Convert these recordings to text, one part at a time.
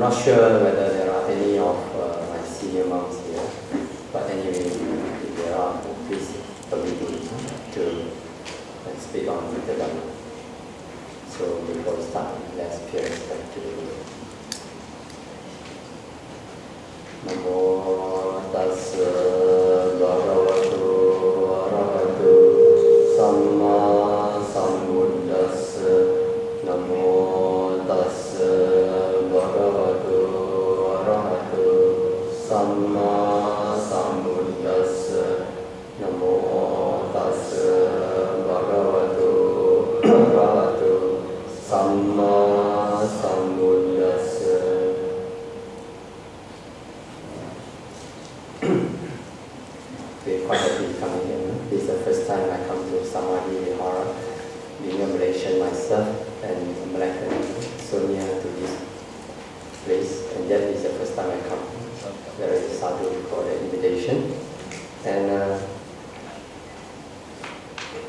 not sure whether there are any of my senior monks here, but anyway, if there are, please permit me to speak on the Dhamma. So before we start, let's pay respect to the Guru. Namo tassa bhagavato arahato samma sambuddhassa. Namo tassa bhagavato arahato samma sambuddhassa. Namo tassa bhagavato arahato samma sambuddhassa. We're quite happy coming here. This is the first time I come to Samadhi Vihara, being a Malaysian myself and Malacca, so near to this place. And that is the first time I come. There is a sadhu for the invitation. And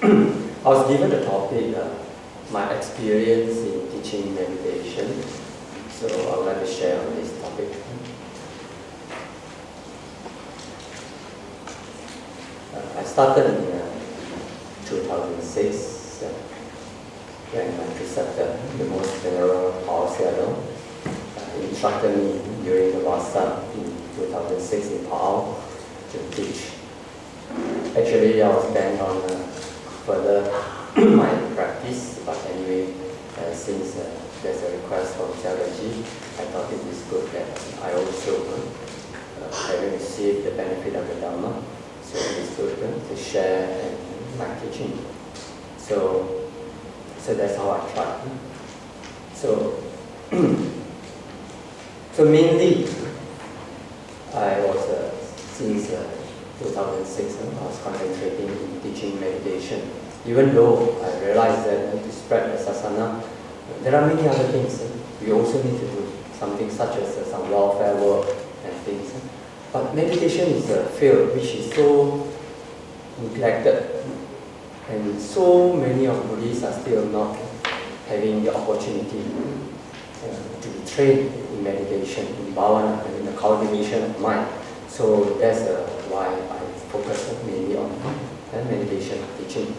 I was given the topic, my experience in teaching meditation. So I would like to share on this topic. I started in 2006 when my preceptor, the most venerable Sayadaw, instructed me during the Vasa in 2006 in Pau to teach. Actually, I was bent on further my practice, but anyway, since there's a request from Sayadaw, I thought it is good that I also, having received the benefit of the Dhamma, so it is good to share my teaching. So that's how I tried. So mainly, I was since 2006, I was concentrating in teaching meditation. Even though I realized that to spread the sasana, there are many other things. We also need to do something such as some welfare work and things. But meditation is a field which is so neglected, and so many of Buddhists are still not having the opportunity to be trained in meditation, in bhavana, and in the cultivation of mind. So that's why I focus mainly on meditation teaching.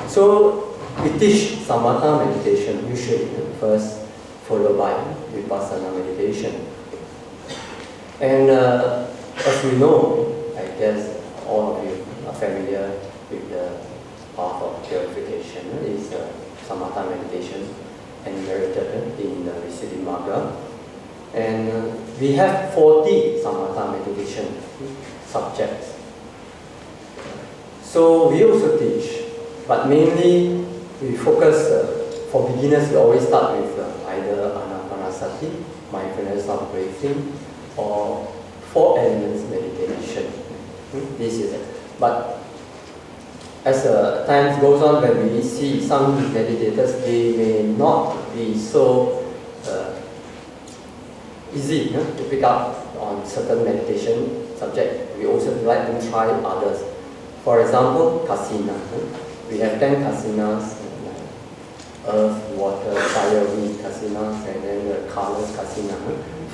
So we teach samatha meditation usually first, followed by vipassana meditation. And as we know, I guess all of you are familiar with the path of purification. Is samatha meditation enumerated in the Bodhi And we have 40 samatha meditation subjects. So we also teach, but mainly we focus, for beginners we always start with either anapanasati, mindfulness of breathing, or 4 elements meditation. This is it. But as time goes on, when we see some meditators, they may not be so easy to pick up on certain meditation subject. We also like to try others. For example, kasina. We have 10 kasinas, earth, water, fire, wind kasinas, and then the colors kasina,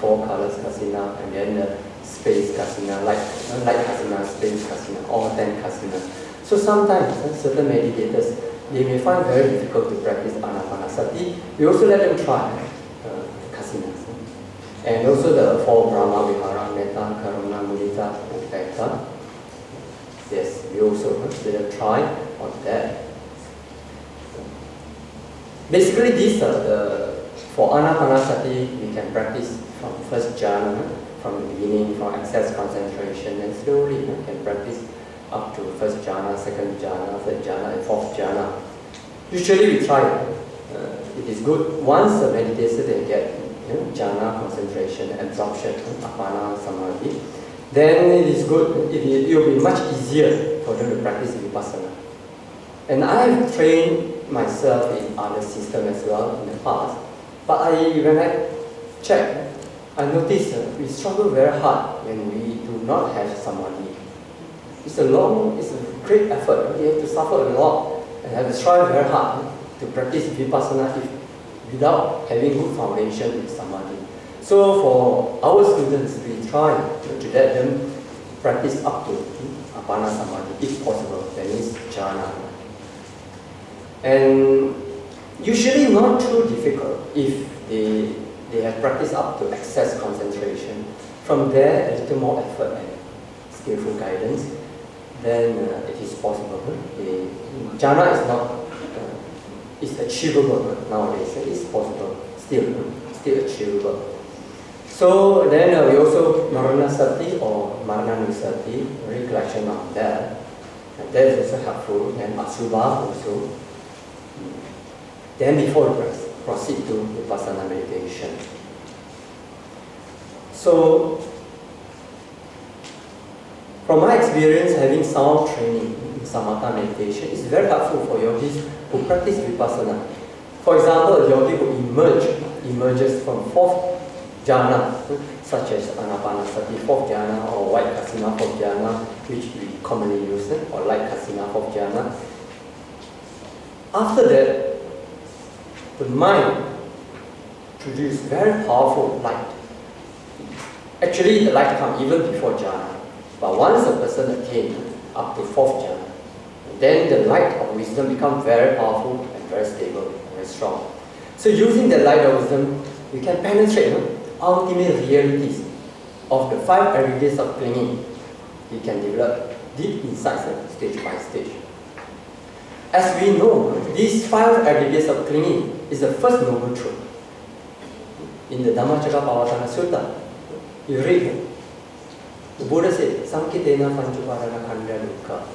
4 colors kasina, and then the space kasina, light kasina, space kasina, all 10 kasinas. So sometimes certain meditators, they may find very difficult to practice anapanasati. We also let them try kasinas. And also the 4 Brahma Vihara, Metta, Karuna, Mudita, Upekkha. Yes, we also let them try on that. Basically, these are for anapanasati, we can practice from first jhana, from the beginning, from excess concentration, and slowly can practice up to first jhana, second jhana, third jhana, and fourth jhana. Usually we try. It is good once the meditation they get jhana, concentration, absorption, apana, samadhi. Then it is good. It will be much easier for them to practice vipassana. And I have trained myself in other systems as well in the past. But when I check, I notice we struggle very hard when we do not have samadhi. It's a great effort. We have to suffer a lot and have to try very hard to practice vipassana without having good foundation in samadhi. So for our students, we try to let them practice up to Apana Samadhi if possible, that means jhana. And usually not too difficult if they have practiced up to excess concentration. From there, a little more effort and skillful guidance, then it is possible. The jhana is not, is achievable nowadays. It is possible, still achievable. So then we also Maranasati or Marananusati, recollection of that. And that is also helpful. And Asubha also. Then before we proceed to Vipassana meditation. So, from my experience having sound training in Samatha meditation, it's very helpful for yogis who practice Vipassana. For example, a yogi who emerges from fourth jhana, such as Anapanasati, fourth jhana, or white kasina, fourth jhana, which we commonly use, or light kasina, fourth jhana. After that, the mind produces very powerful light. Actually, the light comes even before jhana. But once a person attains up to fourth jhana, then the light of wisdom becomes very powerful and very stable, and very strong. So using the light of wisdom, we can penetrate ultimate realities of the 5 aggregates of clinging. We can develop deep insights stage by stage. As we know, these 5 aggregates of clinging is the first noble truth. In the Dhammacakkappavattana Sutta, you read, the Buddha said, Sankitena Panchuparana Khandha Dukkha.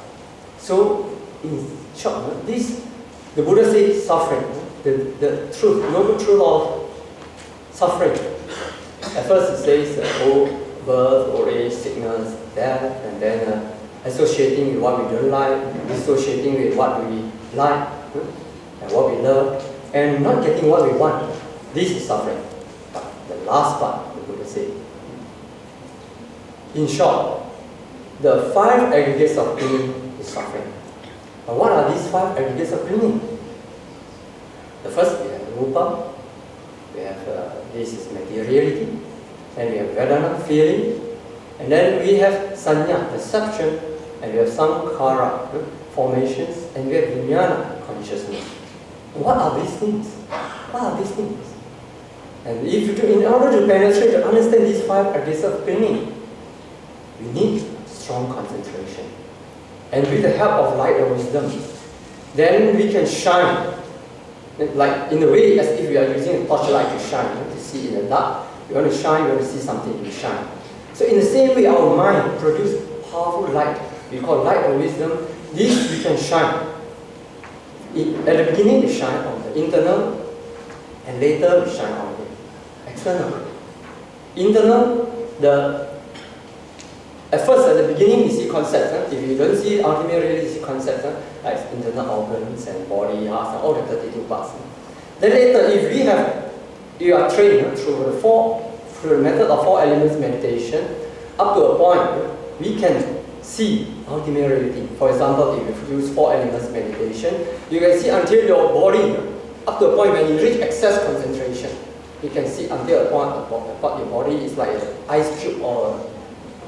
So, in short, the Buddha said suffering, the truth, noble truth of suffering. At first it says, birth, old age, sickness, death, and then associating with what we don't like, dissociating with what we like, and what we love, and not getting what we want. This is suffering. But the last part, the Buddha said. In short, the 5 aggregates of clinging is suffering. But what are these 5 aggregates of clinging? The first, we have rupa, we have this is materiality, and we have vedana, feeling, and then we have sanya, perception, and we have sankhara, formations, and we have vijnana, consciousness. What are these things? What are these things? And in order to penetrate, to understand these 5 aggregates of clinging, we need strong concentration. And with the help of light and wisdom, then we can shine. Like in a way, as if we are using a torchlight to shine, to see in the dark. You want to shine, you want to see something, you shine. So in the same way, our mind produces powerful light. We call light and wisdom. This we can shine. At the beginning, we shine on the internal, and later we shine on the external. Internal, at first, at the beginning, we see concepts. If you don't see ultimate reality, you see concepts like internal organs and body, heart, and all the 32 parts. Then later, if you are trained through the method of 4 elements meditation, up to a point, we can see ultimate reality. For example, if you use 4 elements meditation, you can see until your body, up to a point when you reach excess concentration, you can see until a point your body is like an ice cube or a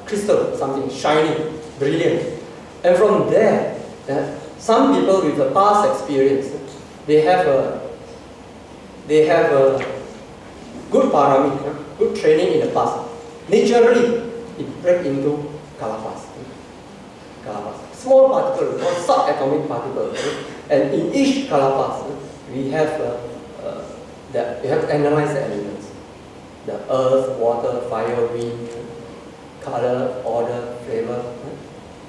crystal, something shiny, brilliant. And from there, some people with a past experience, they have a good parami, good training in the past. Naturally, it breaks into kalapas. Small particles, or subatomic particles. And in each kalapas, we have to analyze the elements. The earth, water, fire, wind, color, order, flavor,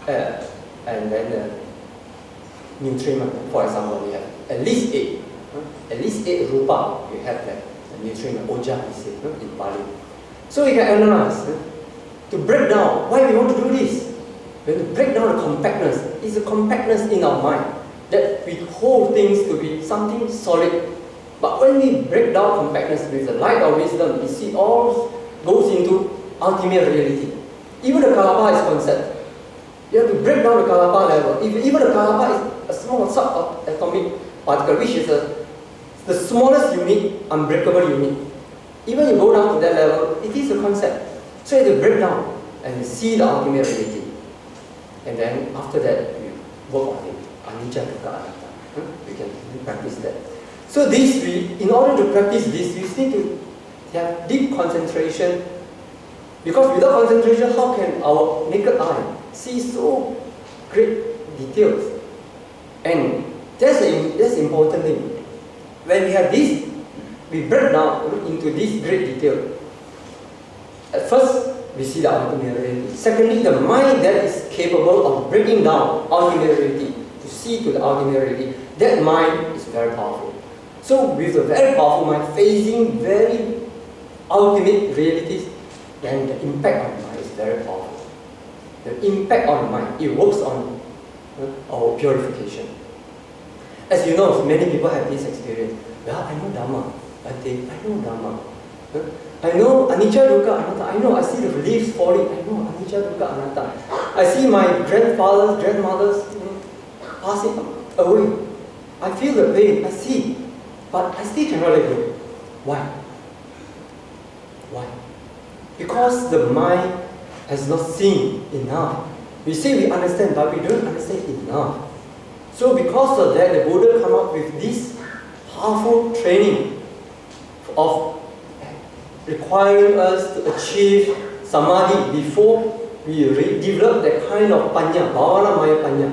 and then the nutriment. For example, we have at least 8. At least 8 rupa, we have that. The nutriment, oja, we say, in Pali. So we can analyze. To break down, why we want to do this? We have to break down the compactness. It's a compactness in our mind that we hold things to be something solid. But when we break down compactness with the light of wisdom, we see all goes into ultimate reality. Even the kalapa is concept. You have to break down the kalapa level. Even the kalapa is a small subatomic particle, which is the smallest unit, unbreakable unit. Even you go down to that level, it is a concept. So you have to break down and see the ultimate reality. And then after that, we work on it. Anicca, dukkha, anatta. We can practice that. So in order to practice this, we need to have deep concentration. Because without concentration, how can our naked eye see so great details? And that's the important thing. When we have this, we break down into this great detail. At first, we see the ultimate reality. Secondly, the mind that is capable of breaking down ultimate reality, to see to the ultimate reality, that mind is very powerful. So with a very powerful mind facing very ultimate realities, then the impact on the mind is very powerful. The impact on the mind, it works on our purification. As you know, many people have this experience. Well, I know Dhamma. I know Dhamma. I know Anicca, Dukkha, Anatta. I know, I see the leaves falling. I know Anicca, Dukkha, Anatta. I see my grandfathers, grandmothers passing away. I feel the pain, I see. But I still cannot let go. Why? Why? Because the mind has not seen enough. We say we understand, but we don't understand enough. So because of that, the Buddha come up with this powerful training of requiring us to achieve samadhi before we develop that kind of panya, bhavana maya panya.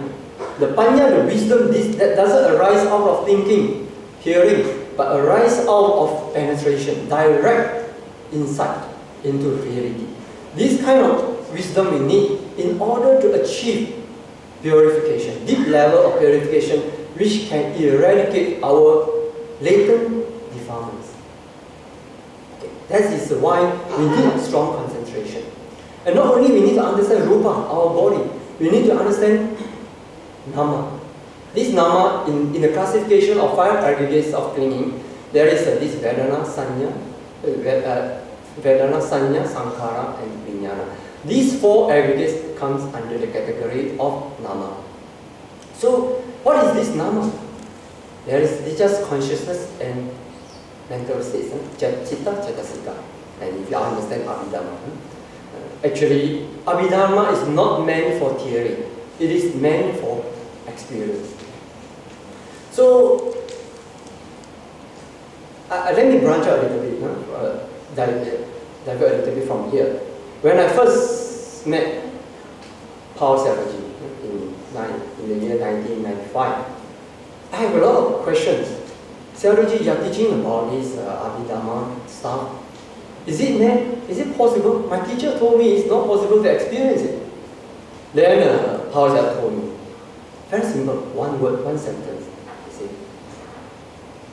The panya, the wisdom, that doesn't arise out of thinking, hearing, but arise out of penetration, direct insight into reality. This kind of wisdom we need in order to achieve purification, deep level of purification, which can eradicate our latent defilements. That is why we need strong concentration. And not only we need to understand rupa, our body, we need to understand nama. This nama, in the classification of 5 aggregates of clinging, there is this Vedana, Sanya, Sankhara, and Vijnana. These 4 aggregates comes under the category of nama. So, what is this nama? It's just consciousness and mental states, citta, cetasika. And if you understand Abhidharma, actually, Abhidharma is not meant for theory. It is meant for experience. So, let me branch out a little bit, divert a little bit from here. When I first met Paul Sayadaw in the year 1995, I have a lot of questions. Sayadaw, you are teaching about this Abhidharma stuff. Is it possible? My teacher told me it's not possible to experience it. Then Paul Sayadaw told me, very simple, one word, one sentence. He said,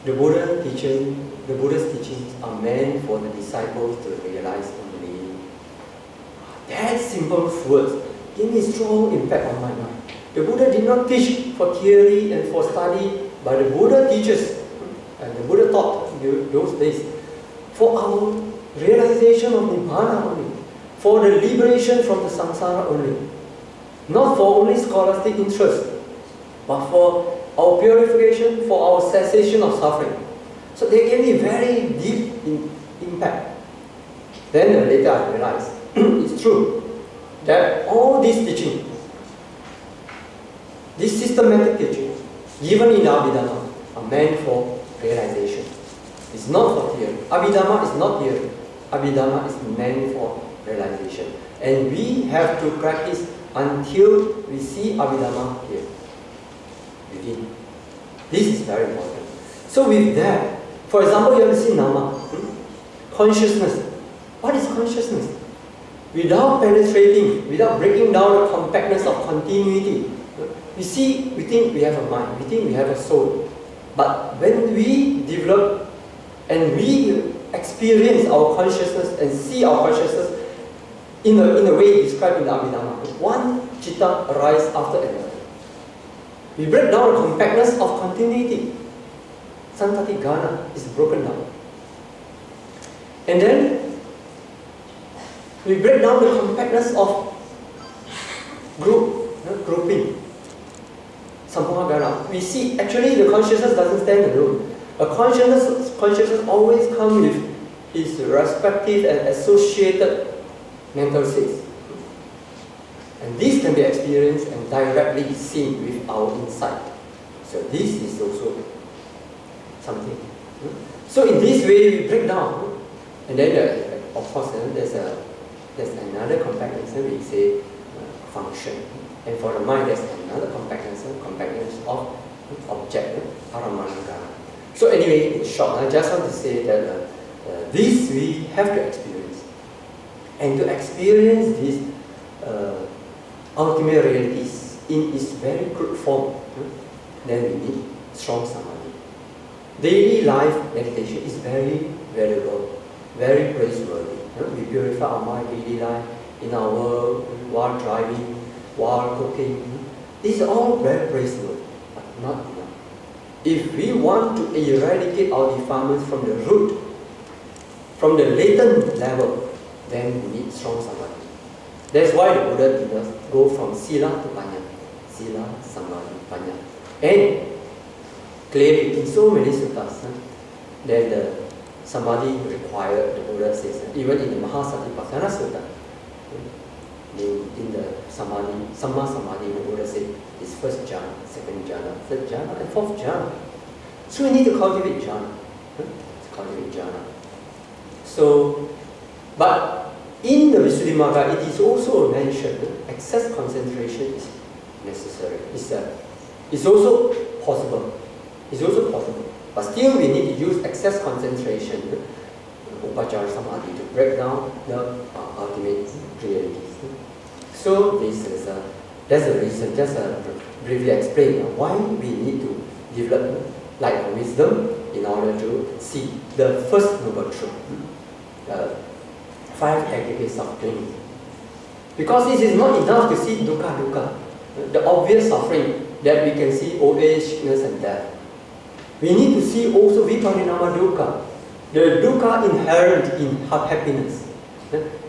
the Buddha's teachings are meant for the disciples to realize only. That simple words gave me strong impact on my mind. The Buddha did not teach for theory and for study, but the Buddha teaches, and the Buddha taught those days, for our realization of Nibbana only, for the liberation from the samsara only, not for only scholastic interest, but for our purification, for our cessation of suffering. So they gave me very deep impact. Then later I realized, it's true, that all this teaching, this systematic teaching, given in Abhidharma, are meant for realization. It's not for theory. Abhidharma is not theory. Abhidharma is meant for realization. And we have to practice until we see Abhidharma here, within. This is very important. So with that, for example, you have to see Nama, consciousness. What is consciousness? Without penetrating, without breaking down the compactness of continuity, we think we have a mind, we think we have a soul. But when we develop and we experience our consciousness and see our consciousness in a way described in the Abhidharma, one citta arises after another. We break down the compactness of continuity. Santati Gana is broken down. And then we break down the compactness of grouping. Samoha Gana. We see actually the consciousness doesn't stand alone. A consciousness always comes with is respective and associated mental states. And this can be experienced and directly seen with our insight. So this is also something. So in this way we break down, and then of course there's another comparison, we say function. And for the mind there's another comparison of object, paramanagana. So anyway, in short, I just want to say that this we have to experience. And to experience these ultimate realities in its very crude form, then we need strong samadhi. Daily life meditation is very valuable, very praiseworthy. We purify our mind daily life, in our work, while driving, while cooking. These are all very praiseworthy, but not enough. If we want to eradicate our defilements from the root, from the latent level, then we need strong samadhi. That's why the Buddha did not go from sila to panya. Sila, samadhi, panya. And clearly in so many suttas, then the samadhi required, the Buddha says, even in the Mahasatipatthana Sutta, in the samadhi, samma samadhi, the Buddha said, is first jhana, second jhana, third jhana, and fourth jhana. So we need to cultivate jhana. So, but in the Visuddhimagga, it is also mentioned that excess concentration is necessary. It's also possible. But still we need to use excess concentration, upachara samadhi, to break down the ultimate realities. So that's the reason, just briefly explain why we need to develop light and wisdom in order to see the first noble truth, 5 aggregates of clinging. Because it is not enough to see dukkha, the obvious suffering that we can see, old age, sickness and death. We need to see also viparinama dukkha, the dukkha inherent in happiness,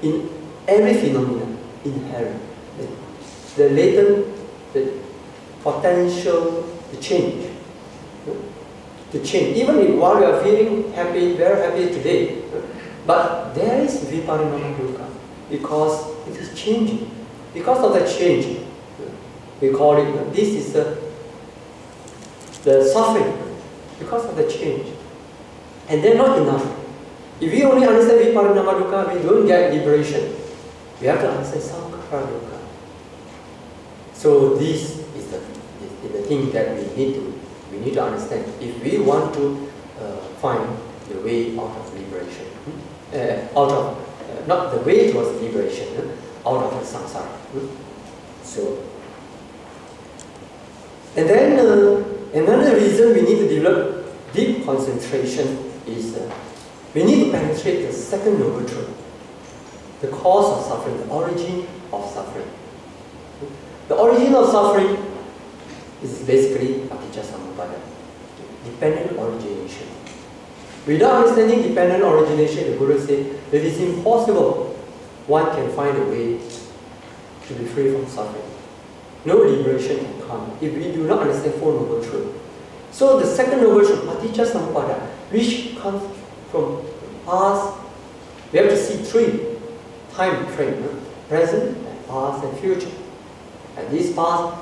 in every phenomenon inherent, the latent, the potential to change. Even while we are feeling happy, very happy today, but there is viparinama dukkha because it is changing. Because of the change, we call it, this is the suffering because of the change. And then not enough. If we only understand viparinama dukkha, we don't get liberation. We have to understand sankhara dukkha. So this is the thing that we need to understand if we want to find the way out of liberation, not the way towards liberation, out of the samsara. So, and then another reason we need to develop deep concentration is we need to penetrate the second noble truth, the cause of suffering, the origin of suffering. The origin of suffering is basically paticca samuppada, dependent origination. Without understanding dependent origination, the Buddha said it is impossible one can find a way to be free from suffering. No liberation can come if we do not understand Four Noble Truths. So the second noble truth, paticca samuppada, which comes from past, we have to see 3 time frame, present, past and future. And this past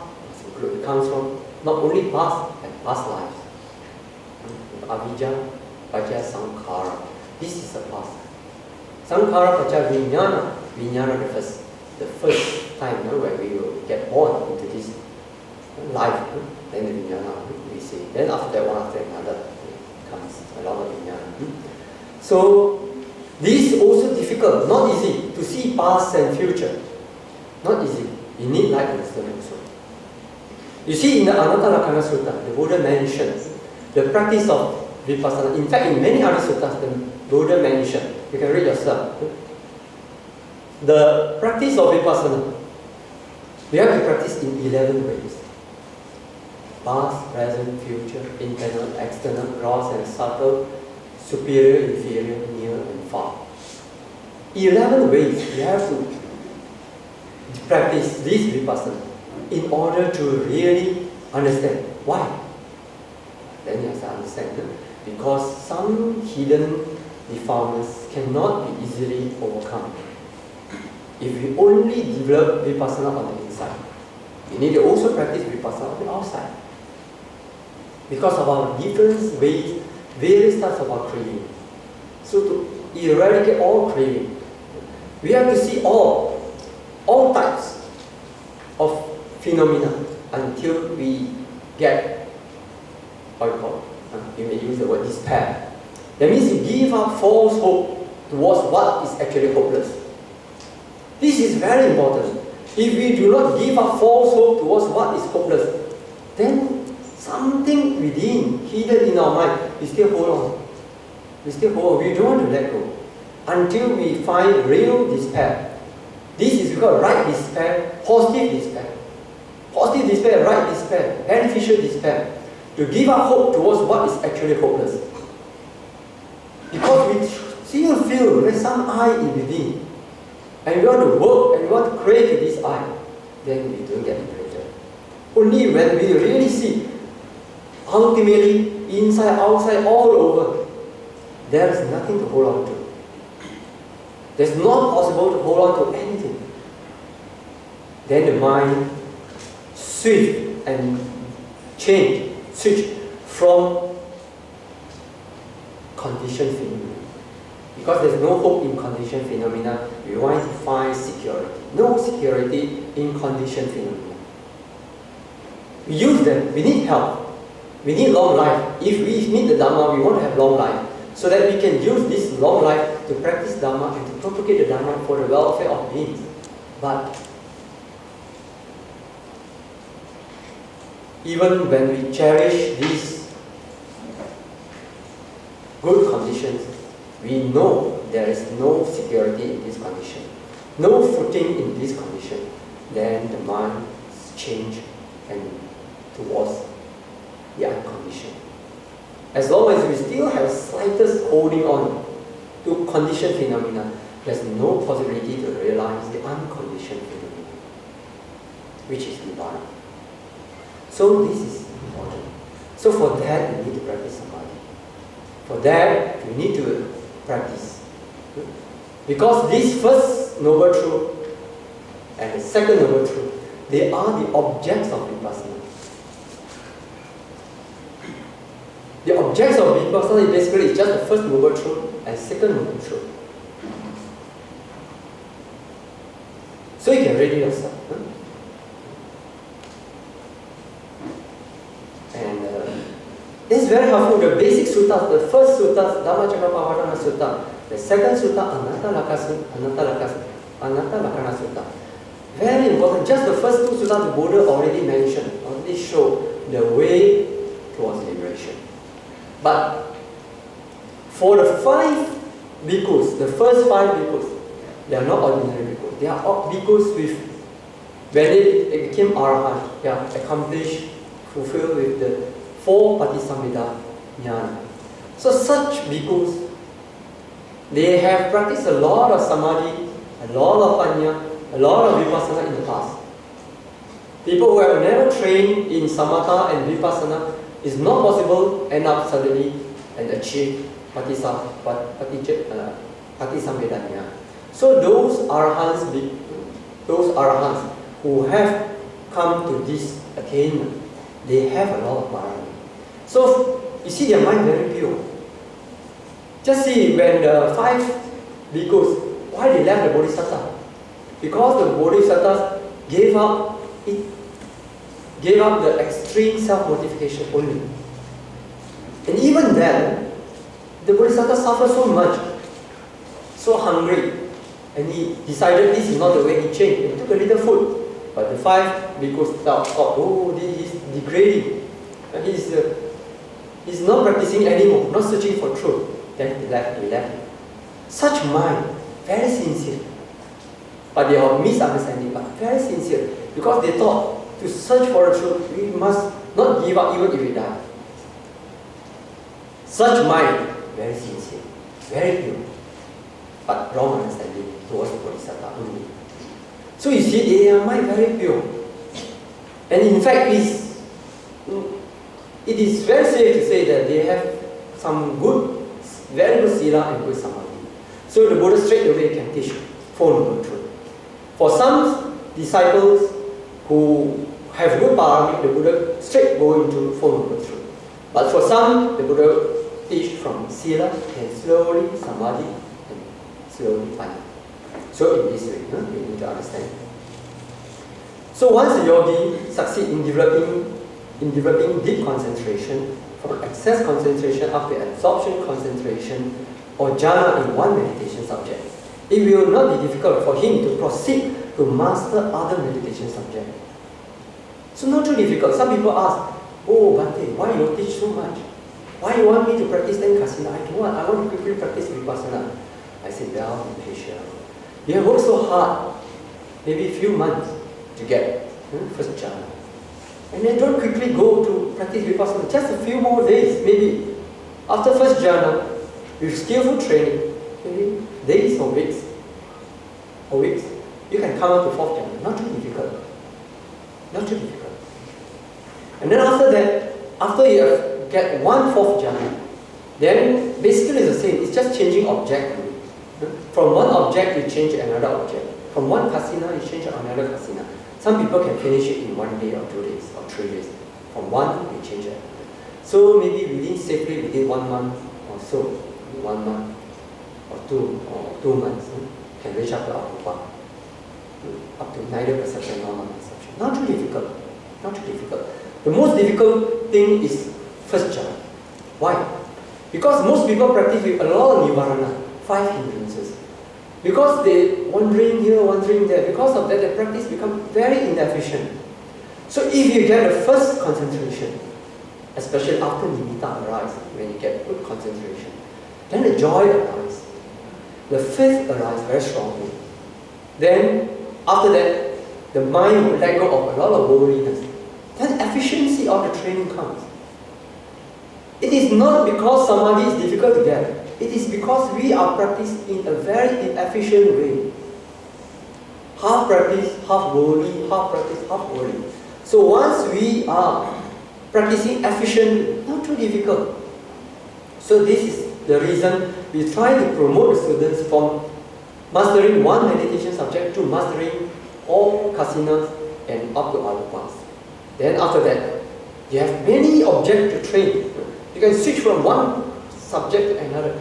comes from not only past and past lives. Avijja, pacca, sankhara. This is the past. Sankhara, pacca, vijnana. Vijnana, the first time when we will get born into this life. Then the vijnana, we see. Then after that, one after another comes along with vijnana. So this is also difficult, not easy to see past and future. Not easy. You need light and wisdom also. You see in the Anattalakkhana Sutta, the Buddha mentions the practice of vipassana. In fact, in many other suttas, the Buddha mentioned, you can read yourself, the practice of vipassana, we have to practice in 11 ways. Past, present, future, internal, external, gross and subtle, superior, inferior, near and far. 11 ways we have to practice this vipassana in order to really understand why. Then you have to understand because some hidden defilements, cannot be easily overcome if we only develop vipassana on the inside. We need to also practice vipassana on the outside. Because of our different ways, various types of our craving. So to eradicate all craving, we have to see all types of phenomena until we get, how you call it? You may use the word despair. That means you give up false hope towards what is actually hopeless. This is very important. If we do not give up false hope towards what is hopeless, then something within, hidden in our mind, we still hold on. We still hold on. We don't want to let go until we find real despair. This is because right despair, positive despair. Positive despair, right despair, beneficial despair. To give up hope towards what is actually hopeless. Because we still feel there's some I in within. And we want to work and we want to create this I. Then we don't get liberated. Only when we really see, ultimately, inside, outside, all over, there is nothing to hold on to. It's not possible to hold on to anything. Then the mind switch and switch from conditioned phenomena. Because there's no hope in conditioned phenomena, we want to find security. No security in conditioned phenomena. We use them, we need help. We need long life. If we need the Dhamma, we want to have long life. So that we can use this long life to practice Dhamma and to propagate the Dhamma for the welfare of beings. But even when we cherish these good conditions, we know there is no security in this condition, no footing in this condition. Then the mind changes and towards the unconditioned. As long as we still have slightest holding on to conditioned phenomena, there's no possibility to realize the unconditioned phenomena, which is divine. So this is important. So for that, we need to practice samadhi. For that, we need to practice. Because this first noble truth and the second noble truth, they are the objects of vipassana. The objects of vipassana basically is just the first noble truth and second noble truth. So you can ready yourself. And this is very helpful. The basic suttas, the first sutta, Dhammacakkappavattana Sutta, the second sutta, Anatta Lakkhana Sutta. Very important. Just the first two suttas the Buddha already mentioned, already show the way towards liberation. But for the 5 bhikkhus, the first 5 bhikkhus, they are not ordinary bhikkhus. They are bhikkhus with, when they became arahant, they are accomplished, fulfilled with the 4 Patisambhida jhana. So such bhikkhus, they have practiced a lot of samadhi, a lot of panya, a lot of vipassana in the past. People who have never trained in samatha and vipassana, it's not possible end up suddenly and achieve Patisambhida jhana. So those arahants who have come to this attainment, they have a lot of parami. So you see their mind very pure. Just see when the 5 bhikkhus, why they left the bodhisattva? Because the bodhisattvas gave up the extreme self-mortification only. And even then, the bodhisattva suffered so much, so hungry, and he decided this is not the way he changed. He took a little food, but the 5 bhikkhus thought, oh, this is degrading. He's not practicing anymore, not searching for truth. Then he left. Such mind, very sincere. But they are misunderstanding, but very sincere. Because they thought, to search for the truth, we must not give up even if we die. Such mind, very sincere, very pure, but wrong understanding towards the bodhisattva only. So you see, their mind very pure. And in fact, it is very safe to say that they have some good, very good sila and good samadhi. So the Buddha straight away can teach Four Noble Truths. For some disciples who have good parami, the Buddha straight go into Four Noble Truths. But for some, the Buddha teach from Sila, and slowly Samadhi, and slowly Panya. So in this way, we need to understand. So once the yogi succeeds in developing deep concentration, from excess concentration up to absorption concentration, or jhana in one meditation subject, it will not be difficult for him to proceed to master other meditation subjects. So not too difficult. Some people ask, oh Bhante, why you teach so much? Why you want me to practice 10 kasina? I don't want. I want to quickly practice vipassana. I said, well, be patient. You have worked so hard, maybe a few months to get first jhana. And then don't quickly go to practice vipassana. Just a few more days, maybe. After first jhana, with skillful training, maybe days or weeks, you can come up to fourth jhana. Not too difficult. Not too difficult. And then after that, after you have get one fourth jhana, then basically it's the same. It's just changing object. From one object you change another object. From one kasina you change another kasina. Some people can finish it in 1 day or 2 days or 3 days. From one you change it. So maybe safely within 1 month or so, 1 month or 2 months, can reach up to Arupa, up to neither perception nor non-perception. Not too difficult. Not too difficult. The most difficult thing is first jhana. Why? Because most people practice with a lot of nivarana, 5 hindrances. Because they wandering here, wandering there. Because of that, the practice becomes very inefficient. So if you get the first concentration, especially after nimitta arises, when you get good concentration, then the joy arises. The faith arises very strongly. Then after that, the mind will let go of a lot of worldliness. Then efficiency of the training comes. It is not because samadhi is difficult to get. It is because we are practiced in a very inefficient way. Half practice, half worldly, half practice, half worldly. So once we are practicing efficiently, not too difficult. So this is the reason we try to promote the students from mastering one meditation subject to mastering all kasinas and up to arupas. Then after that, you have many objects to train. You can switch from one subject to another.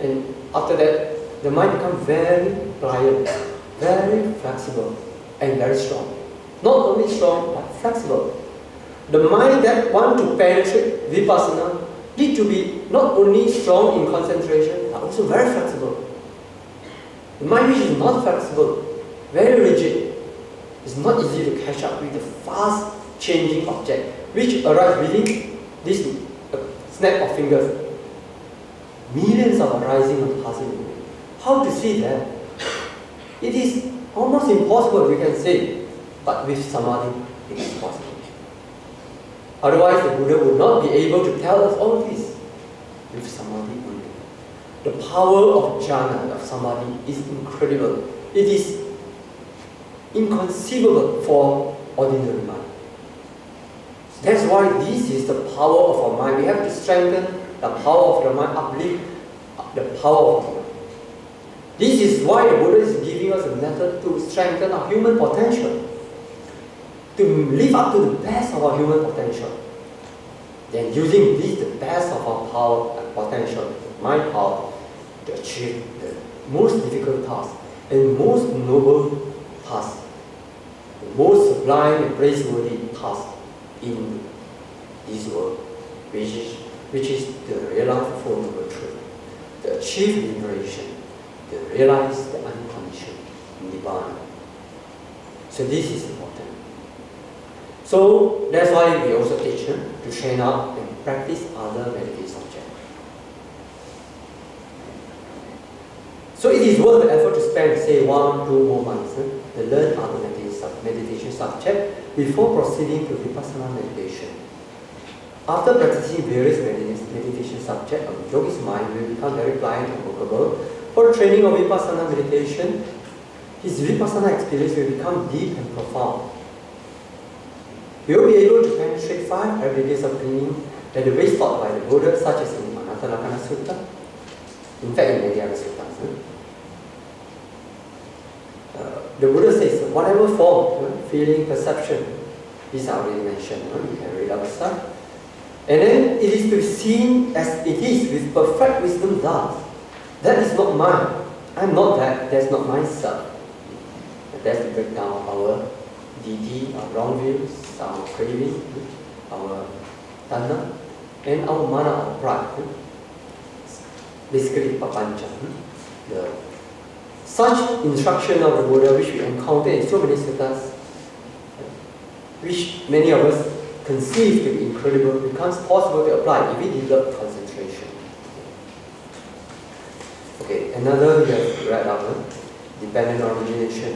And after that, the mind becomes very pliant, very flexible, and very strong. Not only strong, but flexible. The mind that wants to penetrate vipassana need to be not only strong in concentration, but also very flexible. The mind which is not flexible, very rigid, is not easy to catch up with the fast changing object, which arises within this snap of fingers. Millions are arising and passing away. How to see that? It is almost impossible, we can say, but with samadhi, it is possible. Otherwise, the Buddha would not be able to tell us all this. With samadhi only. The power of jhana, of samadhi, is incredible. It is inconceivable for ordinary mind. That's why this is the power of our mind. We have to strengthen the power of the mind, uplift the power of the mind. This is why the Buddha is giving us a method to strengthen our human potential, to live up to the best of our human potential. Then using this, the best of our power and potential, mind power, to achieve the most difficult task and most noble task, the most sublime and praiseworthy task in this world, which is to realize the Four Noble Truths, to achieve liberation, to realize the unconditioned Nibbana. So this is important. So that's why we also teach to train up and practice other meditation subjects. So it is worth the effort to spend, say, 1-2 more months to learn other meditation subject before proceeding to vipassana meditation. After practicing various meditation subjects, a yogi's mind will become very pliant and workable. For training of vipassana meditation, his vipassana experience will become deep and profound. He will be able to penetrate 5 everydays of cleaning that the ways taught by the Buddha, such as in Anatta Lakkhana Sutta, in fact in many other suttas. The Buddha says, whatever form, feeling, perception, these are already mentioned, you can read out stuff. And then it is to be seen as it is with perfect wisdom thus. That is not mine. I'm not that. That's not myself. And that's to break down our DD, our wrong views, our craving, our tanha, and our mana, our pride. Basically, papancha. Such instruction of the Buddha, which we encounter in so many suttas, which many of us conceive to be incredible, becomes possible to apply if we develop concentration. Okay, another we have read out, dependent origination,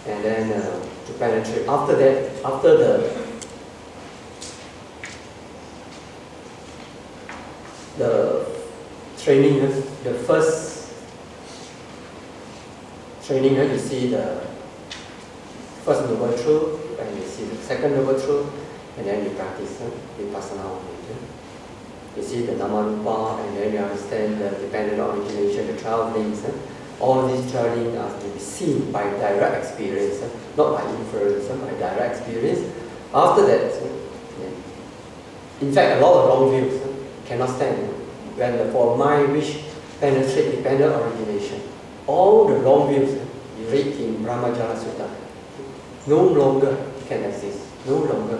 and then to penetrate. After that, after the training, the first training, you see the first noble truth, and you see the second noble truth, and then you practice vipassana. You see the namarupa, and then you understand the dependent origination, the 12 links. All these 12 links are to be seen by direct experience, not by inference, by direct experience. After that, in fact, a lot of wrong views cannot stand when for mind which penetrate dependent origination. All the wrong views you read in Brahmajala Sutta no longer can exist, no longer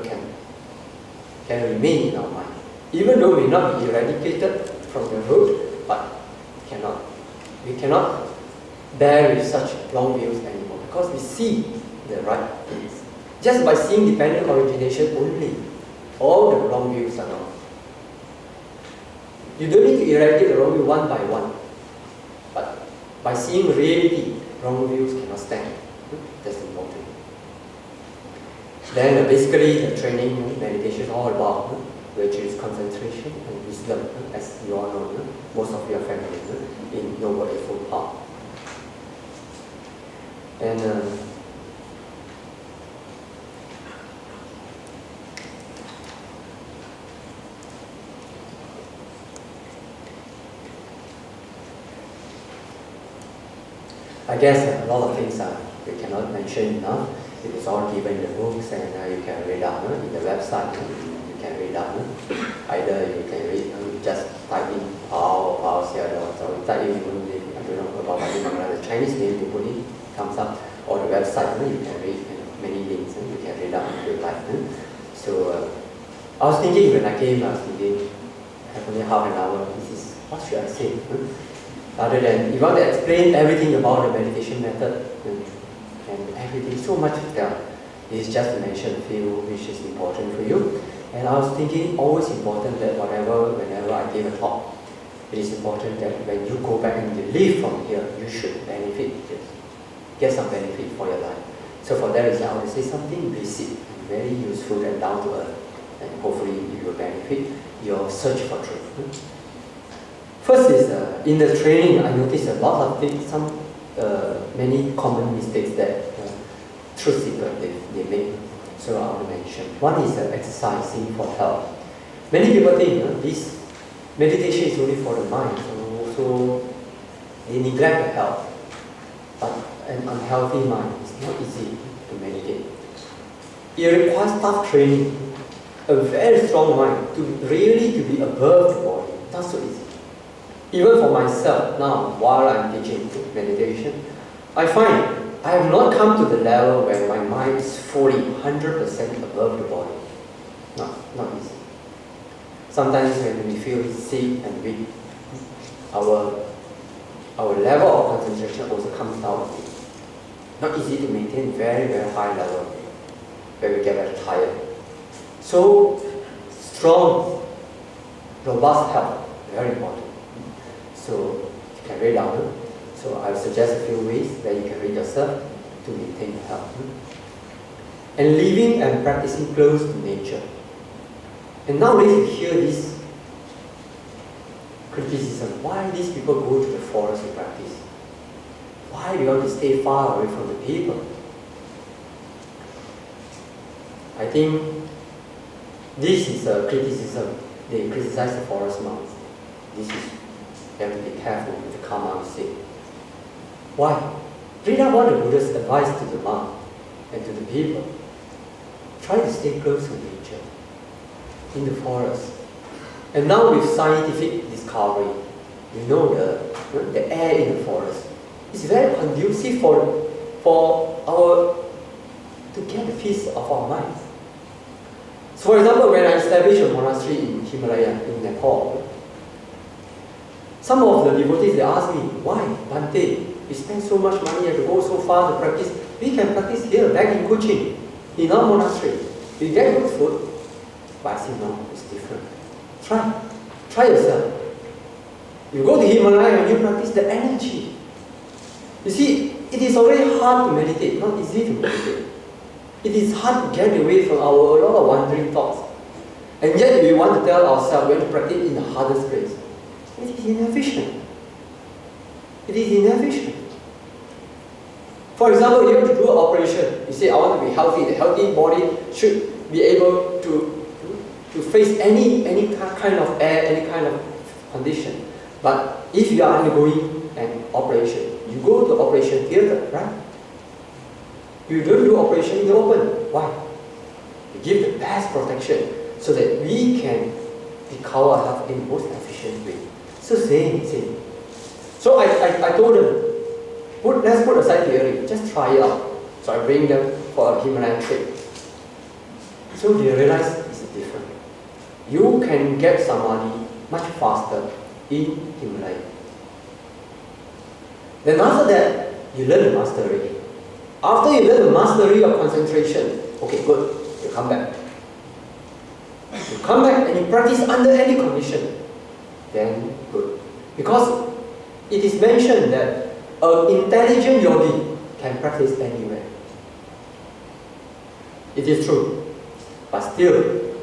can remain in our mind. Even though we may not be eradicated from the root, but we cannot bear with such wrong views anymore because we see the right things. Just by seeing dependent origination only, all the wrong views are gone. You don't need to eradicate the wrong view one by one, but by seeing reality, wrong views cannot stand. That's important. Then basically the training, meditation is all about which is concentration and wisdom, as you all know, most of you are familiar in Noble Eightfold Path. And I guess a lot of things we cannot mention enough. It is all given in the books, and you can read out in the website. You can read out. Either you can read, just type in Pao Sayadaw, or type in Bodhi, I don't know about Bodhi Mangala, the Chinese name to Bodhi comes up, or the website. You can read many links. You can read out if you like. So I was thinking when I came, I was thinking, I have only half an hour. What should I say? Rather than, you want to explain everything about the meditation method and everything, so much to tell. It's just to mention a few which is important for you. And I was thinking, always important that whenever I give a talk, it is important that when you go back and you leave from here, you should benefit, get some benefit for your life. So for that reason, I will say something basic, very useful and down to earth, and hopefully you will benefit your search for truth. First is, in the training, I noticed a lot of things, many common mistakes that truth seekers they make. So I will mention. One is exercising for health. Many people think this meditation is only for the mind, so they neglect the health. But an unhealthy mind is not easy to meditate. It requires tough training, a very strong mind to really to be above the body. Not so easy. Even for myself now, while I'm teaching meditation, I find I have not come to the level where my mind is fully 100% above the body. Not easy. Sometimes when we feel sick and weak, our level of concentration also comes down. Not easy to maintain very, very high level where we get very tired. So strong, robust health, very important. So you can read out. So I will suggest a few ways that you can read yourself to maintain your health. And living and practicing close to nature. And nowadays you hear this criticism. Why these people go to the forest to practice? Why do you want to stay far away from the people? I think this is a criticism. They criticize the forest monks. You have to be careful with the karma you say. Why? Read up what the Buddha's advice to the monk and to the people. Try to stay close to nature, in the forest. And now with scientific discovery, you know the air in the forest is very conducive for our to get the peace of our minds. So for example, when I established a monastery in Himalaya, in Nepal, some of the devotees, they ask me, why, Bhante, we spend so much money and to go so far to practice. We can practice here, back in Kuching, in our monastery. We get good food. But I say, no, it's different. Try yourself. You go to Himalaya and you practice the energy. You see, it is already hard to meditate, not easy to meditate. It is hard to get away from a lot of wandering thoughts. And yet we want to tell ourselves when to practice in the hardest place. It is inefficient. It is inefficient. For example, you have to do an operation. You say, I want to be healthy. The healthy body should be able to face any kind of air, any kind of condition. But if you are undergoing an operation, you go to operation theater, right? You don't do operation in the open. Why? You give the best protection so that we can recover our health in the most efficient way. So same. So I told them, let's put aside theory, just try it out. So I bring them for a Himalayan trip. So they realize it's different. You can get samadhi much faster in Himalaya. Then after that, you learn the mastery. After you learn the mastery of concentration, okay, good, you come back. You come back and you practice under any condition, then good. Because it is mentioned that an intelligent yogi can practice anywhere. It is true. But still,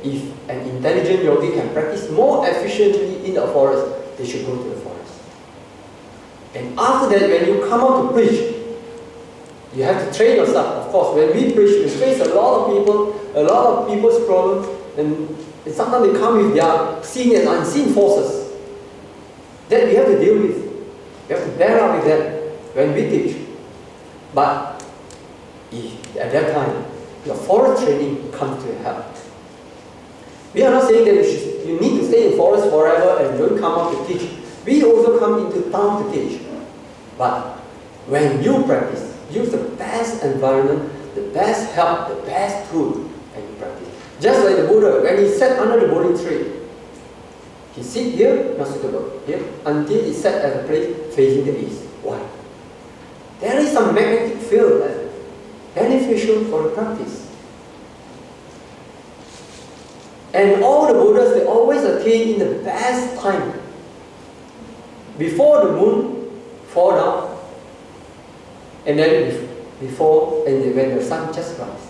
if an intelligent yogi can practice more efficiently in the forest, they should go to the forest. And after that, when you come out to preach, you have to train yourself. Of course, when we preach, we face a lot of people's problems, and sometimes they come with their seen and unseen forces that we have to deal with. We have to bear up with that when we teach. But if at that time, your forest training comes to help. We are not saying that you need to stay in forest forever and don't come out to teach. We also come into town to teach. But when you practice, use the best environment, the best help, the best tool, and you practice. Just like the Buddha, when he sat under the Bodhi tree, he sit here, not suitable, here, until he sat at a place facing the east. Why? There is some magnetic field that beneficial for the practice. And all the Buddhas, they always attain in the best time. Before the moon fall down, and then when the sun just rises.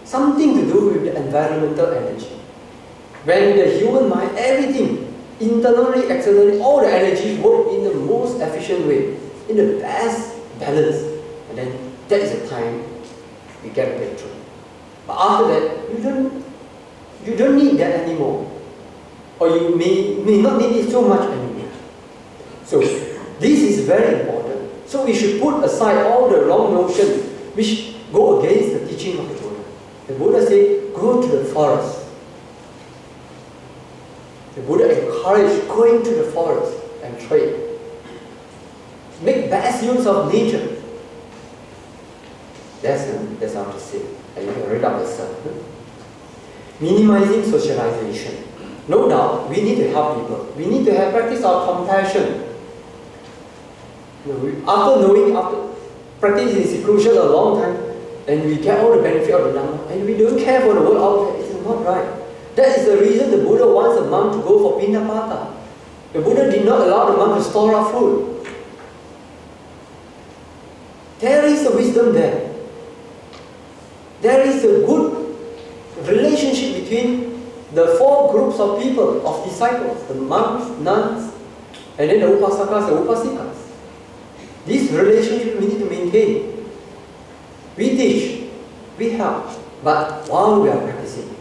Something to do with the environmental energy. When the human mind, everything, internally, externally, all the energy work in the most efficient way, in the best balance. And then that is the time we get a breakthrough. But after that, you don't need that anymore. Or you may not need it so much anymore. So this is very important. So we should put aside all the wrong notions which go against the teaching of the Buddha. The Buddha said, go to the forest. The Buddha encouraged going to the forest and trade. Make best use of nature. That's how to say. And you can read up yourself. Minimizing socialization. No doubt, we need to help people. We need to practice our compassion. After practicing seclusion a long time, and we get all the benefit of the Dhamma, and we don't care for the world out there, it's not right. That is the reason the Buddha wants a monk to go for Pindapata. The Buddha did not allow the monk to store up food. There is a wisdom there. There is a good relationship between the four groups of people, of disciples, the monks, nuns, and then the upasakas and upasikas. This relationship we need to maintain. We teach, we help, but while we are practicing,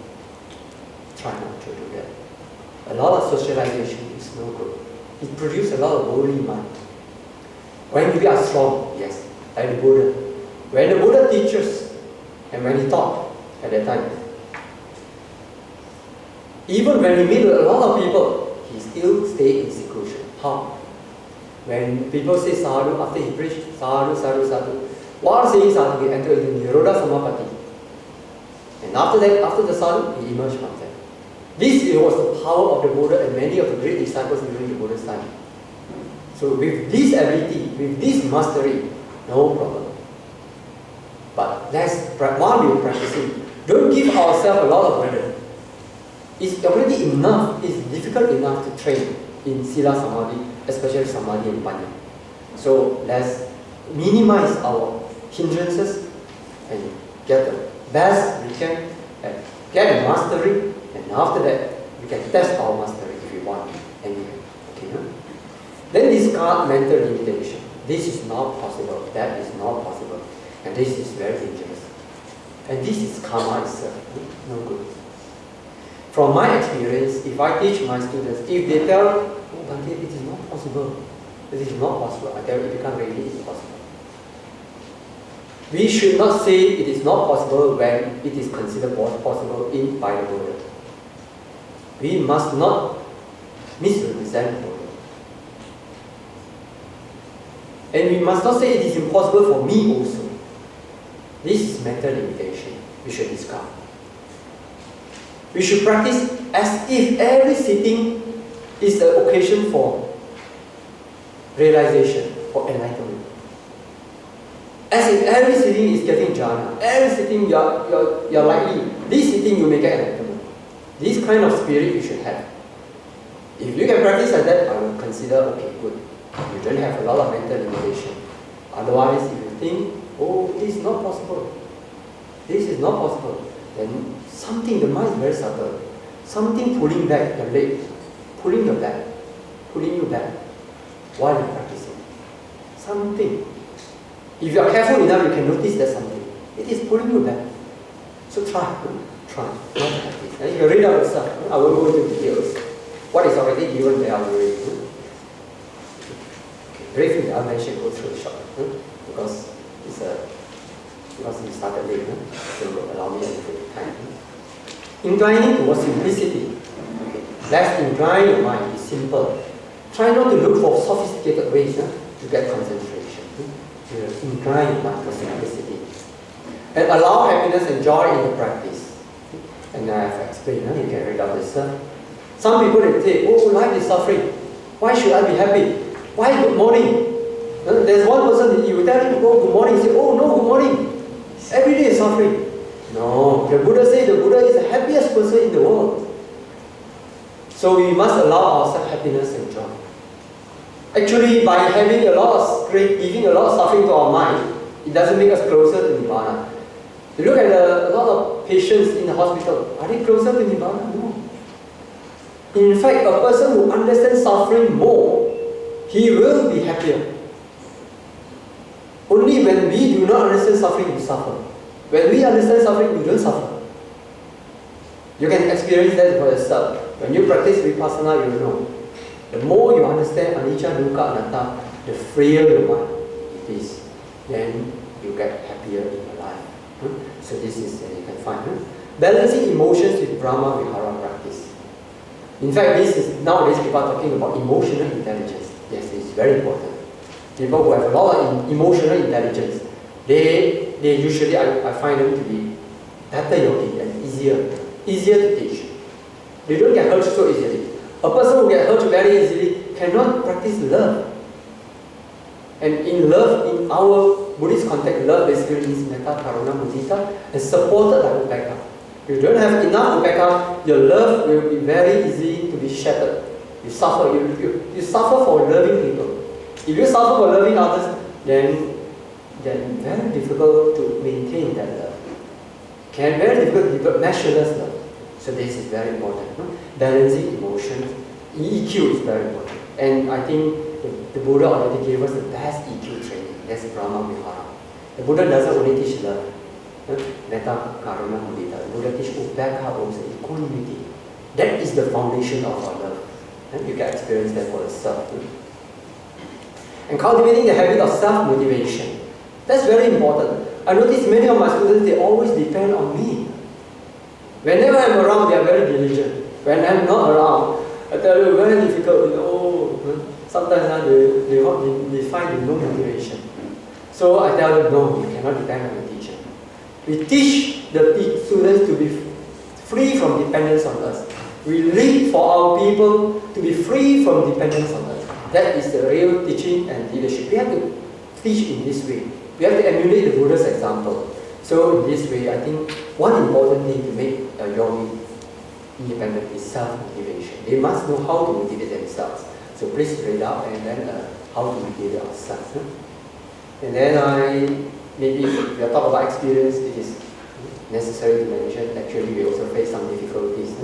try not to do that. A lot of socialization is no good. It produces a lot of worldly mind. When we are strong, yes, like the Buddha. When the Buddha teaches, and when he taught at that time, even when he met a lot of people, he still stayed in seclusion. How? When people say sadhu, after he preached sadhu, sadhu, sadhu, while saying sadhu, he entered into Nirodha Samapatti. And after that, after the sadhu, he emerged from there. This was the power of the Buddha and many of the great disciples during the Buddha's time. So with this ability, with this mastery, no problem. But while we are practicing, don't give ourselves a lot of burden. It's already enough, it's difficult enough to train in Sila Samadhi, especially Samadhi and Panya. So let's minimize our hindrances and get the best we can and get a mastery, and after that we can test our mastery if we want anyway. Okay, no? Then discard mental limitation. This is not possible, that is not possible, and this is very dangerous. And this is karma itself, no good. From my experience, if I teach my students, if they tell, oh Bhante, it is not possible, it is not possible, I tell you, it becomes really impossible. We should not say it is not possible when it is considered possible by the Buddha. We must not misrepresent the Buddha. And we must not say it is impossible for me also. This is mental limitation. We should discard. We should practice as if every sitting is an occasion for realization, for enlightenment. As if every sitting is getting jhana. Every sitting you're likely, this sitting you may get enlightenment. This kind of spirit you should have. If you can practice like that, I will consider, okay, good. You don't have a lot of mental limitation. Otherwise, if you think, oh, this is not possible, this is not possible, then something, the mind is very subtle. Something pulling back your leg, pulling your back, pulling you back while you're practicing. Something. If you are careful enough, you can notice that something. It is pulling you back. So try, not practice. And you read out yourself. I will go into details. What is already given there, I will read. Briefly, I mentioned go through the short because we started late, so allow me a little time. Inclining towards simplicity. Okay. Let's incline your mind, be simple. Try not to look for sophisticated ways to get concentration. Incline your mind for simplicity. And allow happiness and joy in the practice. And I have explained, you can read out this. Some people they say, oh, life is suffering. Why should I be happy? Why good morning? There's one person, you tell him, oh, good morning. He say, oh, no, good morning. Every day is suffering. No, the Buddha says the Buddha is the happiest person in the world. So we must allow ourselves happiness and joy. Actually, by having a lot of stress, giving a lot of suffering to our mind, it doesn't make us closer to Nibbana. You look at a lot of patients in the hospital, are they closer to Nibbana? No. In fact, a person who understands suffering more, he will be happier. Only when we do not understand suffering, we suffer. When we understand suffering, we don't suffer. You can experience that for yourself. When you practice vipassana, you know. The more you understand anicca, dukkha, anatta, the freer your mind it is. Then you get happier in your life. So this is you can find. Balancing emotions with Brahma Vihara practice. In fact, this is nowadays people are talking about emotional intelligence. Yes, it's very important. People who have a lot of emotional intelligence, they usually, I find them to be better yogi and easier to teach. They don't get hurt so easily. A person who gets hurt very easily cannot practice love. And in love, in our Buddhist context, love basically means metta, karuna, mudita, and supported by upekkha. If you don't have enough upekkha, your love will be very easy to be shattered. You suffer. You suffer for loving people. If you suffer for loving others, then very difficult to maintain that love. Very difficult to measureless love. So this is very important. Balancing emotions, EQ is very important. And I think the Buddha already gave us the best EQ training. That's Brahma Vihara. The Buddha doesn't only teach love. Metta, karuna, mudita. The Buddha teaches upekkha also, equanimity. That is the foundation of our love. And you can experience that for yourself. And cultivating the habit of self-motivation. That's very important. I notice many of my students, they always depend on me. Whenever I'm around, they are very diligent. When I'm not around, I tell you, very difficult. Sometimes they find no motivation. So I tell them, no, you cannot depend on the teacher. We teach the students to be free from dependence on us. We lead for our people to be free from dependence on us. That is the real teaching and leadership. We have to teach in this way. We have to emulate the Buddha's example. So in this way, I think one important thing to make a yogi independent is self-motivation. They must know how to motivate themselves. So please read out and then how to motivate ourselves. And then maybe if we talk about experience, it is necessary to mention, actually we also face some difficulties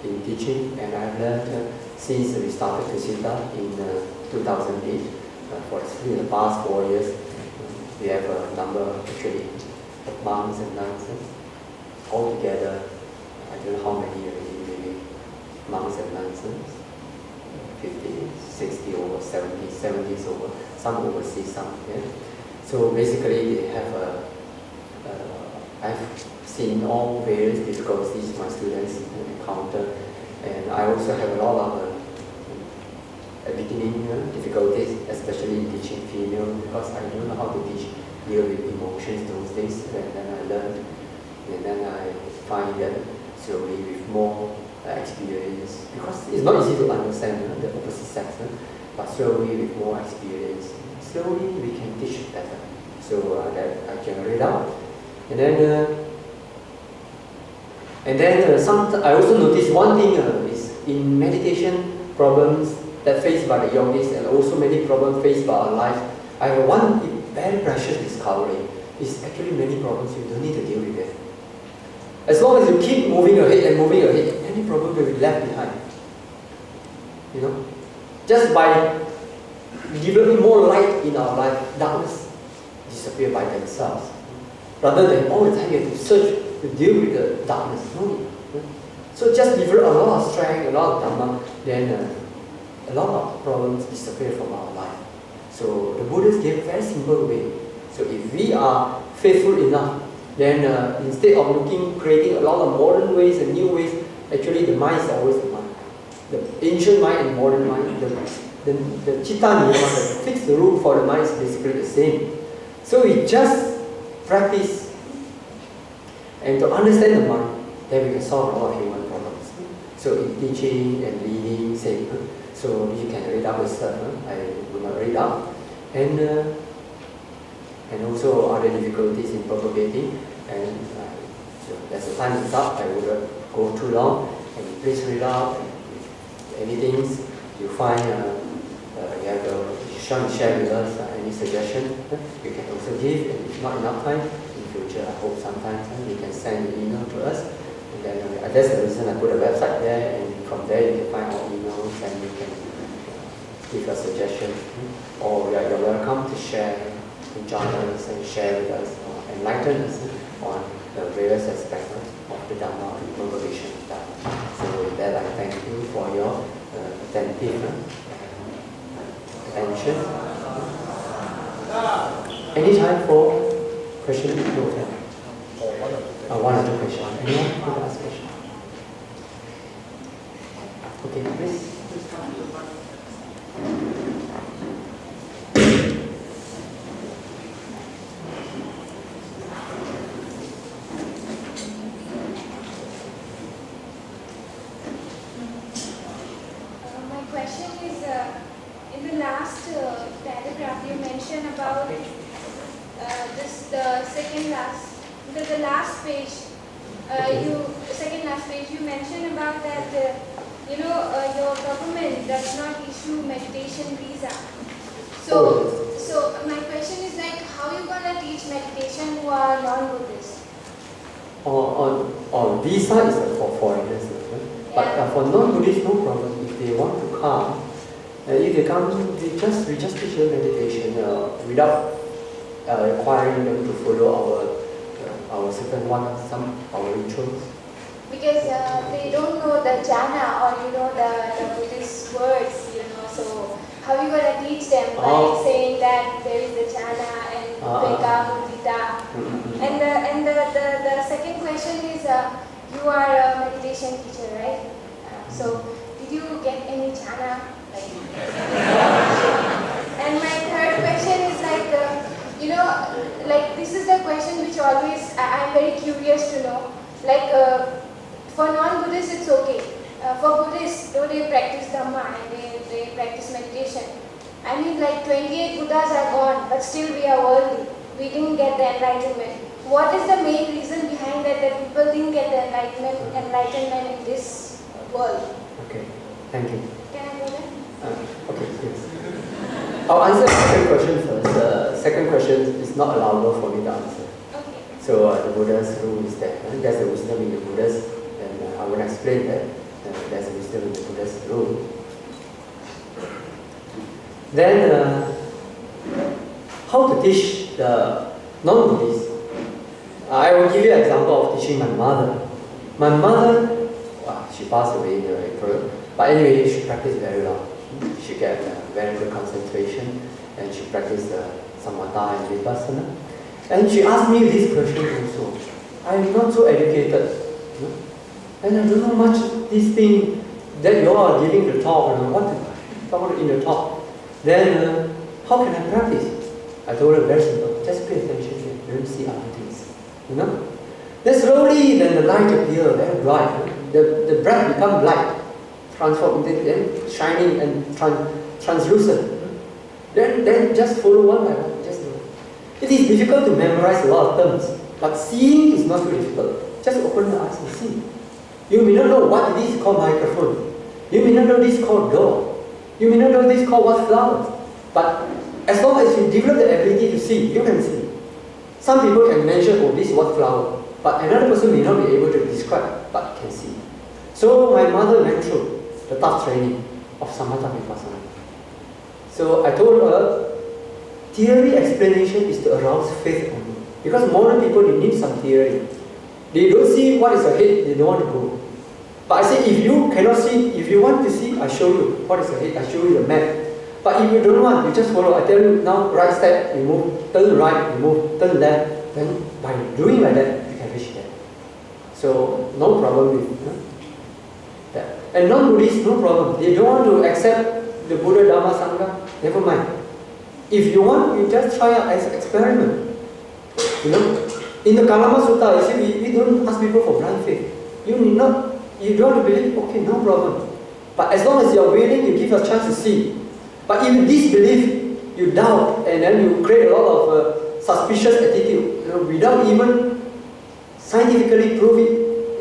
in teaching, and I've learned since we started to sit down in 2008, for the past 4 years, we have a number actually of monks and nuns all together. I don't know how many already, maybe monks and nuns, 50, 60 over 70, 70s over, some overseas, some here. So basically they have I've seen all various difficulties my students encounter, and I also have a lot of beginning difficulties, especially in teaching female, because I don't know how to deal with emotions those days. And then I learned, and then I find that slowly with more experience, because it's not easy to understand the opposite sex, but slowly with more experience, slowly we can teach better. So that I can read out. And then I also noticed one thing is in meditation problems that faced by the yogis, and also many problems faced by our life. I have one very precious discovery. It's actually many problems you don't need to deal with it. As long as you keep moving ahead, many problems will be left behind. Just by developing more light in our life, darkness disappear by themselves. Rather than all the time you have to search to deal with the darkness. No need. So just develop a lot of strength, a lot of dhamma, then a lot of problems disappear from our life. So the Buddhists gave a very simple way. So if we are faithful enough, then instead of creating a lot of modern ways and new ways, actually the mind is always the mind. The ancient mind and modern mind, the Chitta Niyama, the fixed rule for the mind is basically the same. So we just practice and to understand the mind, then we can solve a lot of human problems. So in teaching and leading, same. So you can read up yourself. I will not read up. And also other difficulties in propagating. And so as the time is up, I will go too long. And please read up. And anything you find, you have to share with us any suggestion. You can also give. And if not enough time, in future, I hope sometimes you can send an email to us. And then that's the reason I put a website there. And from there, you can find our emails and you can give a suggestion. Or you're welcome to share, to join us and share with us, or enlighten us on the various aspects of the Dhamma and propagation of Dhamma. So with that, I thank you for your attentive attention. Any time for question? No time. One or two questions. Anyone want to ask a question? Okay, please. My question is, in the last paragraph you mentioned about the second last, the last page. Second last page you mentioned about that your government does not issue meditation visa. So my question is like, how you gonna teach meditation who are non-Buddhist? On visa is for foreigners, but for non-Buddhists, no problem. If they want to come, if they come, we just teach them meditation without requiring them to follow our certain our rituals. Because they don't know the jhana or the Buddhist words, so how are you going to teach them by saying that there is the jhana and Beka, Buddhita. And the second question is, you are a meditation teacher, right? So, did you get any jhana? And my third question is this is the question which always I'm very curious to know. For non-Buddhists it's okay. For Buddhists, though they practice Dhamma and they practice meditation. 28 Buddhas are gone, but still we are worldly. We didn't get the enlightenment. What is the main reason behind that people didn't get the enlightenment in this world? Okay, thank you. Can I go there? Okay, yes. I'll answer the second question first. The second question is not allowable for me to answer. Okay. So the Buddha's rule is that there's a wisdom in the Buddha's, and I will explain that there's a wisdom in the Buddha's rule. Then, how to teach the non-Buddhists? I will give you an example of teaching my mother. My mother, she passed away in April, but anyway, she practiced very well. She get very good concentration, and she practiced samatha and vipassana. And she asked me this question also. I am not so educated, and I don't know much this thing that you are giving the talk, what to talk in the talk. Then, how can I practice? I told her very simple, just pay attention here, don't see other things. Then slowly, then the light appear very bright. The breath become light, transform into then shining and translucent. Then just follow one by one. Just do. It is difficult to memorize a lot of terms, but seeing is not so difficult. Just open your eyes and see. You may not know what it is called microphone. You may not know this called door. You may not know this called what flowers. But as long as you develop the ability to see, you can see. Some people can mention, oh, this is what flower. But another person may not be able to describe, but can see. So my mother went through the tough training of samatha vipassana. So I told her, theory explanation is to arouse faith only. Because modern people, they need some theory. They don't see what is ahead, they don't want to go. But I say, if you cannot see, if you want to see, I show you what is ahead, I show you the map. But if you don't want, you just follow. I tell you now, right step, you move, turn right, you move, turn left. Then by doing like that, you can reach there. So no problem with that. And non-Buddhists, no problem. They don't want to accept the Buddha, Dhamma, Sangha, never mind. If you want, you just try out as an experiment. In the Kalama Sutta, you see, we don't ask people for blind faith. You don't want to believe, okay, no problem. But as long as you are willing, you give a chance to see. But if you disbelieve, you doubt, and then you create a lot of suspicious attitude, without even scientifically prove it.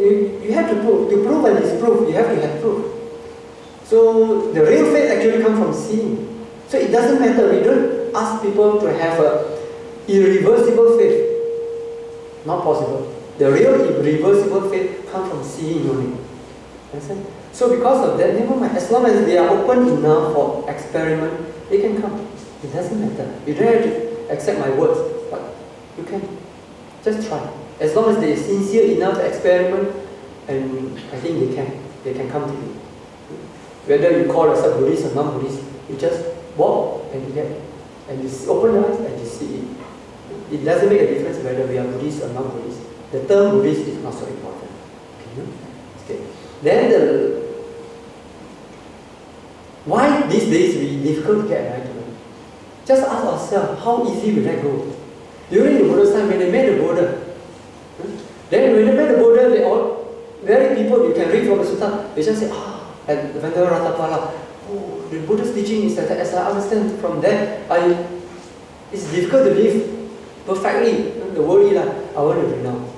You have to prove. To prove and disprove, you have to have proof. So the real faith actually comes from seeing. So it doesn't matter. We don't ask people to have a irreversible faith. Not possible. The real irreversible faith comes from seeing only. Understand? So because of that, never mind. As long as they are open enough for experiment, they can come. It doesn't matter. You don't have to accept my words, but you can just try. As long as they are sincere enough to experiment, and I think they can come to you. Whether you call yourself Buddhist or non-Buddhist, you just walk and you get, and you open your eyes and you see it. It doesn't make a difference whether we are Buddhist or non-Buddhist. The term Buddhist is not so important. Okay. Then why these days we difficult to get enlightenment? Just ask ourselves, how easy will that go? During the Buddha's time, when they made the Buddha, then when they made the Buddha, they all, very people, you can read from the Sutta, they just say, and Vendara Ratapala, oh, the Buddha's teaching is that, as I understand from that, it's difficult to live perfectly, the worldly life, I want to renounce.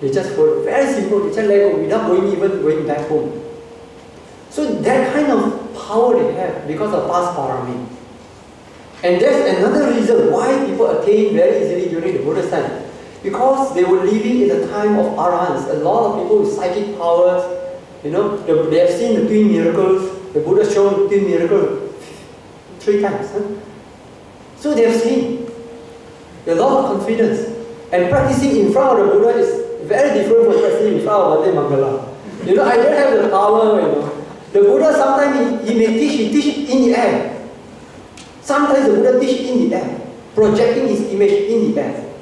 They just follow, very simple, they just let go without even going back home. So that kind of power they have because of past parami. And that's another reason why people attain very easily during the Buddha's time. Because they were living in the time of arahants. A lot of people with psychic powers, they have seen the twin miracles. The Buddha showed twin miracles 3 times. So they have seen. A lot of confidence. And practicing in front of the Buddha is very different from practicing in front of Bodhi Mangala. I don't have the power, The Buddha sometimes he may teach, he teach in the air. Sometimes the Buddha teach in the air. projecting his image in the air.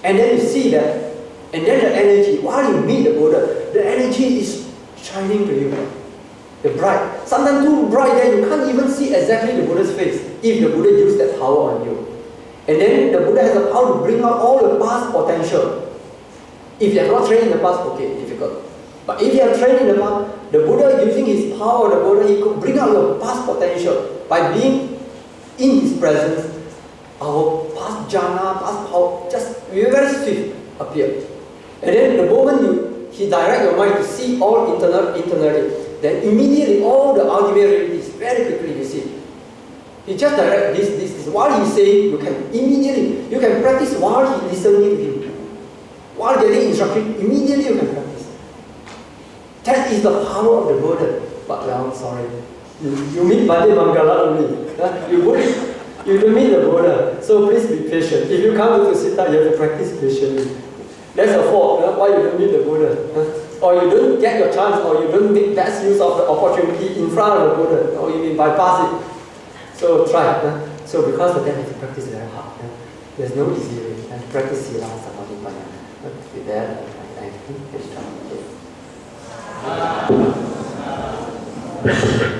And then you see that, and then the energy, while you meet the Buddha, the energy is shining to you. The bright. Sometimes too bright that you can't even see exactly the Buddha's face if the Buddha used that power on you. And then the Buddha has the power to bring out all the past potential. If you have not trained in the past, okay, difficult. But if you have trained in the past, the Buddha using his power, the Buddha, he could bring out your past potential by being in his presence. Our past jhana, past power, just very swift appear. And then the moment he direct your mind to see all internally, then immediately all the ultimate realities, very quickly you see. He just direct this. While he's saying, you can immediately, you can practice while he listening to you. While getting instruction, immediately you can practice. That is the power of the Buddha. But I'm sorry, you meet Bodhi Mangala only. You don't meet the Buddha. So please be patient. If you come to Sita, you have to practice patiently. That's a fault. Why you don't meet the Buddha. Or you don't get your chance, or you don't make best use of the opportunity in front of the Buddha, or you bypass it. So try. So because of that, you have to practice very hard. There's no easy way. Practice Sila Samadhi Panya. With that, I think it's time.